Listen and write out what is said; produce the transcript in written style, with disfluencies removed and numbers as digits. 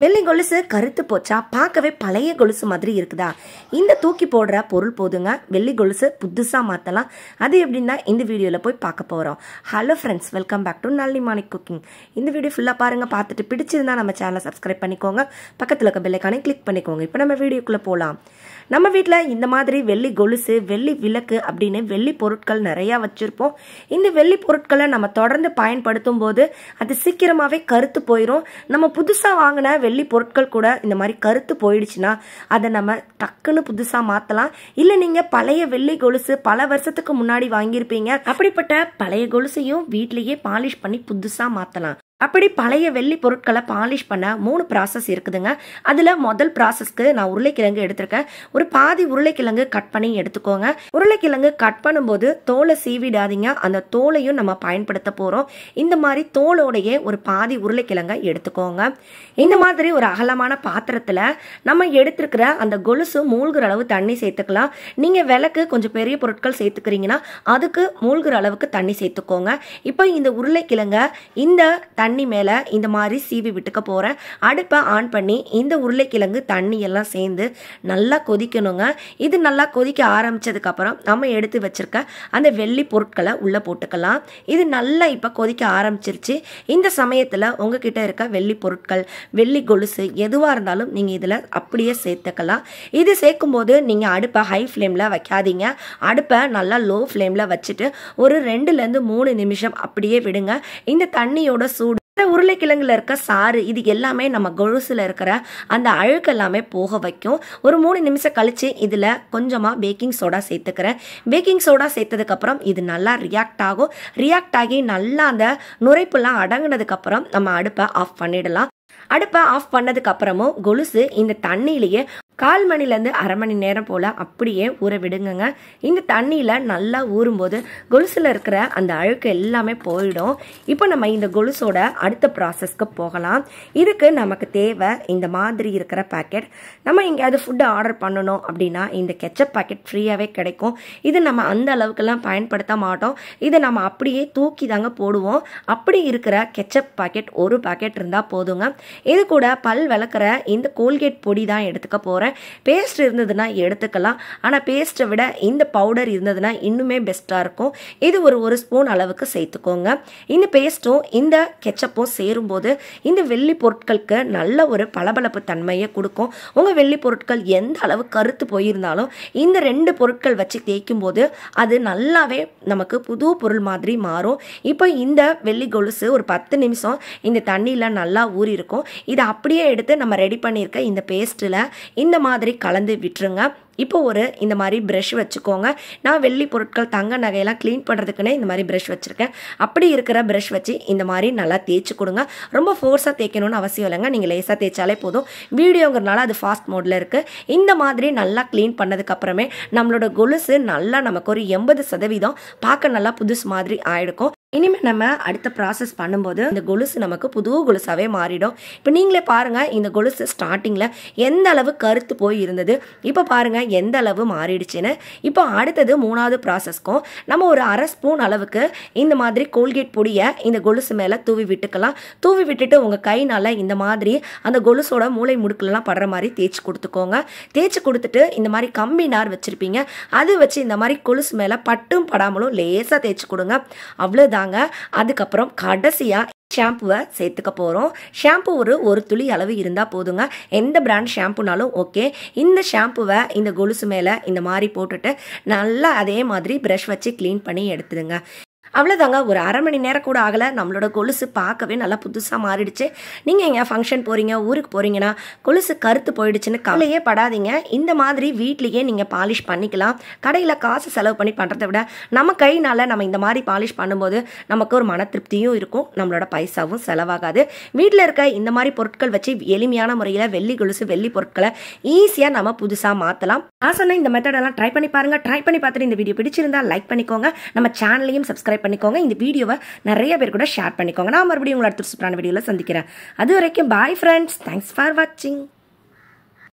வெள்ளி கொலுசு கருத்து போச்சா பார்க்கவே பழைய கொலுசு மாதிரி இருக்குதா? இந்த தூக்கி போடுற பொருள் போதுங்க வெள்ளி கொலுசு புதுசாக மாற்றலாம். அது எப்படின்னா இந்த வீடியோவில் போய் பார்க்க போகிறோம். Hello friends, welcome back to Nalini morning cooking. இந்த வீடியோ ஃபுல்லாக பாருங்கள். பார்த்துட்டு பிடிச்சிருந்தா நம்ம சேனலை சப்ஸ்கிரைப் பண்ணிக்கோங்க, பக்கத்தில் இருக்க பெல் ஐகானை கிளிக் பண்ணிக்கோங்க. இப்போ நம்ம வீடியோக்குள்ளே போகலாம். நம்ம வீட்டில் இந்த மாதிரி வெள்ளி கொலுசு, வெள்ளி விளக்கு அப்படின்னு வெள்ளி பொருட்கள் நிறையா வச்சுருப்போம். இந்த வெள்ளி பொருட்களை நம்ம தொடர்ந்து பயன்படுத்தும் போது அது சீக்கிரமாகவே கருத்து போயிடும். நம்ம புதுசாக வாங்கின வெள்ளி பொருட்கள் கூட இந்த மாதிரி கருத்து போயிடுச்சுன்னா அதை நம்ம டக்குன்னு புதுசாக மாற்றலாம். இல்லை நீங்கள் பழைய வெள்ளி கொலுசு பல வருஷத்துக்கு முன்னாடி வாங்கியிருப்பீங்க, அப்படிப்பட்ட பழைய கொலுசையும் வீட்லேயே பாலிஷ் பண்ணி புதுசாக மாற்றலாம். அப்படி பழைய வெள்ளி பொருட்களை பாலிஷ் பண்ண 3 ப்ராசஸ் இருக்குதுங்க. அதில் முதல் ப்ராசஸ்க்கு நான் உருளைக்கிழங்கு எடுத்திருக்கேன். ஒரு பாதி உருளைக்கிழங்கு கட் பண்ணி எடுத்துக்கோங்க. உருளைக்கிழங்கு கட் பண்ணும்போது தோலை சீவிடாதீங்க, அந்த தோலையும் நம்ம பயன்படுத்த போகிறோம். இந்த மாதிரி தோலோடையே ஒரு பாதி உருளைக்கிழங்கை எடுத்துக்கோங்க. இந்த மாதிரி ஒரு அகலமான பாத்திரத்தில் நம்ம எடுத்துருக்கிற அந்த கொலுசு மூழ்கிற அளவு தண்ணி சேர்த்துக்கலாம். நீங்கள் விளக்கு கொஞ்சம் பெரிய பொருட்கள் சேர்த்துக்கிறீங்கன்னா அதுக்கு மூழ்கிற அளவுக்கு தண்ணி சேர்த்துக்கோங்க. இப்போ இந்த உருளைக்கிழங்கை இந்த தண்ணி மேலே இந்த மாதிரி சீவி விட்டுக்க போகிறேன். அடுப்பை ஆன் பண்ணி இந்த உருளைக்கிழங்கு தண்ணி எல்லாம் சேர்ந்து நல்லா கொதிக்கணுங்க. இது நல்லா கொதிக்க ஆரம்பித்ததுக்கப்புறம் நம்ம எடுத்து வச்சிருக்க அந்த வெள்ளி பொருட்களை உள்ளே போட்டுக்கலாம். இது நல்லா இப்போ கொதிக்க ஆரம்பிச்சிருச்சு. இந்த சமயத்தில் உங்ககிட்ட இருக்க வெள்ளி பொருட்கள், வெள்ளி கொலுசு எதுவாக இருந்தாலும் நீங்கள் இதில் அப்படியே சேர்த்துக்கலாம். இது சேர்க்கும்போது நீங்கள் அடுப்பை ஹை ஃப்ளேமில் வைக்காதீங்க. அடுப்பை நல்லா லோ ஃப்ளேமில் வச்சுட்டு ஒரு 2லேருந்து 3 நிமிஷம் அப்படியே விடுங்க. இந்த தண்ணியோட சூடு, உருளைக்கிழங்குல இருக்க சாறு, இது எல்லாமே நம்ம கொலுசுல இருக்கிற அந்த அழுக்கு எல்லாமே போக வைக்கும். ஒரு 3 நிமிஷம் கழிச்சு இதில் கொஞ்சமாக பேக்கிங் சோடா சேர்த்துக்கிறேன். பேக்கிங் சோடா சேர்த்ததுக்கப்புறம் இது நல்லா ரியாக்ட் ஆகும். ரியாக்ட் ஆகி நல்லா அந்த நுரைப்புலாம் அடங்கினதுக்கப்புறம் நம்ம அடுப்பை ஆஃப் பண்ணிடலாம். அடுப்பை ஆஃப் பண்ணதுக்கு அப்புறமும் கொலுசு இந்த தண்ணியிலேயே 1/4 மணிலேருந்து அரை மணி நேரம் போல் அப்படியே ஊற விடுங்க. இந்த தண்ணியில் நல்லா ஊறும்போது கொலுசில் இருக்கிற அந்த அழுக்கு எல்லாமே போயிடும். இப்போ நம்ம இந்த கொலுசோட அடுத்த ப்ராசஸ்க்கு போகலாம். இதுக்கு நமக்கு தேவை இந்த மாதிரி இருக்கிற பேக்கெட். நம்ம எங்கேயாவது ஃபுட்டு ஆர்டர் பண்ணணும் அப்படின்னா இந்த கெச்சப் பேக்கெட் ஃப்ரீயாகவே கிடைக்கும். இது நம்ம அந்த அளவுக்குலாம் பயன்படுத்த மாட்டோம். இதை நம்ம அப்படியே தூக்கி தாங்க போடுவோம். அப்படி இருக்கிற கெச்சப் பேக்கெட் ஒரு பேக்கெட் இருந்தால் போதுங்க. இது கூட பல் விளக்குற இந்த கோல்கேட் பொடி தான் எடுத்துக்க போகிறேன். பேஸ்ட் இருந்ததுன்னா எடுத்துக்கலாம், ஆனால் பேஸ்ட்டை விட இந்த பவுடர் இருந்ததுன்னா இன்னுமே பெஸ்ட்டாக இருக்கும். இது ஒரு ஸ்பூன் அளவுக்கு சேர்த்துக்கோங்க. இந்த பேஸ்ட்டும் இந்த கெச்சப்பும் சேரும்போது இந்த வெள்ளி பொருட்களுக்கு நல்ல ஒரு பளபளப்பு தன்மையை கொடுக்கும். உங்கள் வெள்ளி பொருட்கள் எந்த அளவு கருத்து போயிருந்தாலும் இந்த 2 பொருட்கள் வச்சு தேய்க்கும் போது அது நல்லாவே நமக்கு புது பொருள் மாதிரி மாறும். இப்போ இந்த வெள்ளி கொலுசு ஒரு 10 நிமிஷம் இந்த தண்ணியில் நல்லா ஊறி இருக்கும். இதை அப்படியே எடுத்து நம்ம ரெடி பண்ணியிருக்க இந்த பேஸ்ட்டில் இந்த மாதிரி கலந்து விட்டுருங்க. இப்போ இந்த மாதிரி ப்ரஷ் வச்சுக்கோங்க. நான் வெள்ளி பொருட்கள், தங்க நகையெல்லாம் க்ளீன் பண்ணுறதுக்குன்னே இந்த மாதிரி ப்ரஷ் வச்சுருக்கேன். அப்படி இருக்கிற ப்ரஷ் வச்சு இந்த மாதிரி நல்லா தேய்ச்சி கொடுங்க. ரொம்ப ஃபோர்ஸாக தேய்க்கணும்னு அவசியம் இல்லைங்க, நீங்கள் லேசாக தேய்ச்சாலே போதும். வீடியோங்கிறனால அது ஃபாஸ்ட் மோடில் இருக்குது. இந்த மாதிரி நல்லா க்ளீன் பண்ணதுக்கப்புறமே நம்மளோட கொலுசு நல்லா நமக்கு ஒரு 80% பார்க்க நல்லா புதுசு மாதிரி ஆகிடுக்கும். இனிமேல் நம்ம அடுத்த ப்ராசஸ் பண்ணும்போது இந்த கொலுசு நமக்கு புது கொலுசாகவே மாறிடும். இப்போ நீங்களே பாருங்கள், இந்த கொலுசு ஸ்டார்டிங்கில் எந்த அளவு கருத்து போய் இருந்தது, இப்போ பாருங்கள் எந்த அளவு மாறிடுச்சுன்னு. இப்போ அடுத்தது 3வது ப்ராசஸ்க்கும் நம்ம ஒரு 1/2 ஸ்பூன் அளவுக்கு இந்த மாதிரி கோல்கேட் பொடியை இந்த கொலுசு மேலே தூவி விட்டுக்கலாம். தூவி விட்டுட்டு உங்கள் கைனால் இந்த மாதிரி அந்த கொலுசோட மூளை முடுக்கெல்லாம் படுற மாதிரி தேய்ச்சி கொடுத்துக்கோங்க. தேய்ச்சி கொடுத்துட்டு இந்த மாதிரி கம்பி நார் வச்சுருப்பீங்க, அது வச்சு இந்த மாதிரி கொலுசு மேலே பட்டும் படாமலும் லேசாக தேய்ச்சி கொடுங்க. அவ்வளோதான். அதுக்கப்புறம் கடைசியா ஷாம்புவை சேர்த்துக்க போகிறோம். ஷாம்பு ஒரு துளி அளவு இருந்தால் போதுங்க. எந்த பிராண்ட் ஷாம்புனாலும் ஓகே. இந்த ஷாம்புவை இந்த கொலுசு மேலே இந்த மாதிரி போட்டுட்டு நல்லா அதே மாதிரி ப்ரஷ் வச்சு க்ளீன் பண்ணி எடுத்துடுங்க. அவ்வளோதாங்க. ஒரு அரை மணி நேரம் கூட ஆகலை, நம்மளோட கொலுசு பார்க்கவே நல்லா புதுசாக மாறிடுச்சு. நீங்கள் எங்கே ஃபங்க்ஷன் போகிறீங்க, ஊருக்கு போகிறீங்கன்னா கொலுசு கருத்து போயிடுச்சுன்னு கவலையே படாதீங்க. இந்த மாதிரி வீட்லேயே நீங்கள் பாலிஷ் பண்ணிக்கலாம். கடையில் காசு செலவு பண்ணி பண்ணுறதை விட நம்ம கையினால் நம்ம இந்த மாதிரி பாலிஷ் பண்ணும்போது நமக்கு ஒரு மன திருப்தியும் இருக்கும், நம்மளோட பைசாவும் செலவாகாது. வீட்டில் இருக்க இந்த மாதிரி பொருட்கள் வச்சு எளிமையான முறையில் வெள்ளி கொலுசு, வெள்ளி பொருட்களை ஈஸியாக நம்ம புதுசாக மாற்றலாம். நான் சொன்ன இந்த மெத்தடெல்லாம் ட்ரை பண்ணி பாருங்கள். ட்ரை பண்ணி பார்த்துட்டு இந்த வீடியோ பிடிச்சிருந்தா லைக் பண்ணிக்கோங்க. நம்ம சேனலையும் சப்ஸ்கிரைப் பண்ணிக்கோங்க. இந்த வீடியோவை நிறைய பேர் கூட ஷேர் பண்ணிக்கோங்க. நான் மறுபடியும் உங்களை அடுத்த சூப்பரான வீடியோவில் சந்திக்கிறேன். அது வரைக்கும் பாய் ஃப்ரெண்ட்ஸ். தேங்க்ஸ் ஃபார் வாட்சிங்.